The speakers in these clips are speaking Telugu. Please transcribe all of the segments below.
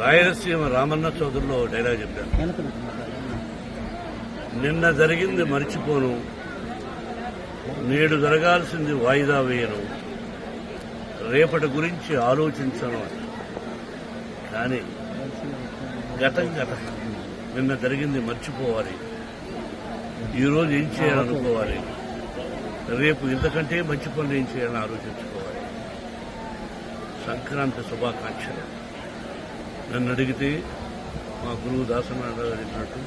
రాయలసీమ రామన్న చౌదరిలో డైలాగ్ చెప్పాను. నిన్న జరిగింది మర్చిపోను, నేడు జరగాల్సింది వాయిదా వేయను, రేపటి గురించి ఆలోచించను. కానీ గతం నిన్న జరిగింది మర్చిపోవాలి, ఈరోజు ఏం చేయాలనుకోవాలి, రేపు ఇంతకంటే మంచి పనులు ఏం చేయాలని ఆలోచించుకోవాలి. సంక్రాంతి శుభాకాంక్షలు. నన్ను అడిగితే మా గురువు దాసనారాయణ గారు చెప్పినట్టు,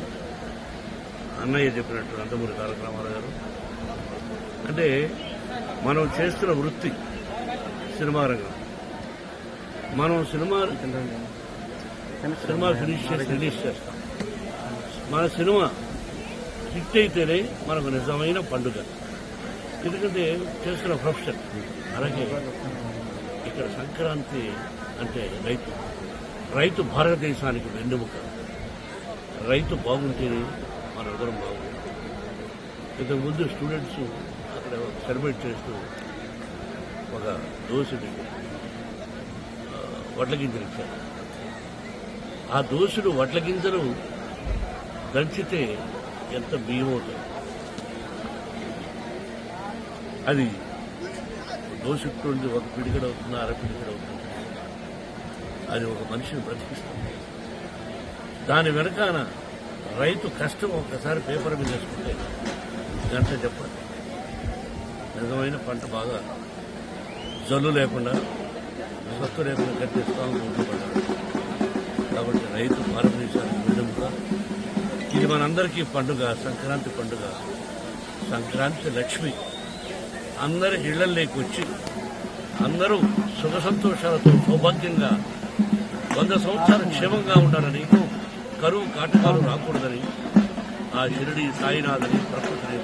అన్నయ్య చెప్పినట్టు, నందమూరి తారక రామారావు గారు, అంటే మనం చేస్తున్న వృత్తి సినిమా రంగం. మనం సినిమా ఫినిష్ చేసి రిలీజ్ చేస్తాం. మన సినిమా హిట్ అయితేనే మనకు నిజమైన పండుగ. ఎందుకంటే చేస్తున్న ప్రొఫెషన్. అలాగే ఇక్కడ సంక్రాంతి అంటే రైతు భారతదేశానికి వెన్నెముక. రైతు బాగుంటేనే మన అందరం బాగుంటుంది. ఇంతకుముందు స్టూడెంట్స్ అక్కడ సెలబ్రేట్ చేస్తూ ఒక దోశని వడ్ల గింజలు ఇచ్చారు. ఆ దోశలు వడ్ల గింజలు దంచితే ఎంత బియ్యం అవుతుంది. అది దోశెట్టుండి ఒక పిడికడ అవుతుంది, అరపిడికడ అవుతుంది. అది ఒక మనిషిని బ్రతికిస్తుంది. దాని వెనకాల రైతు కష్టం ఒక్కసారి పేపర్ మీద వేసుకుంటే గంట చెప్పాలి. నిజమైన పంట బాగా జల్లు లేకుండా, సత్తు లేకుండా కట్టేస్తామని ఉంటుపడ్డాడు. కాబట్టి రైతు భారతదేశానికి వెన్నెముక. ఇది మనందరికీ పండుగ, సంక్రాంతి పండుగ. సంక్రాంతి లక్ష్మి అందరి ఇళ్లలోకి వచ్చి అందరూ సుఖ సంతోషాలతో సౌభాగ్యంగా 100 సంవత్సరాలు క్షేమంగా ఉండాలని, కరువు కాటకాలు రాకూడదని ఆ షిరిడి సాయినాథని ప్రకృతిని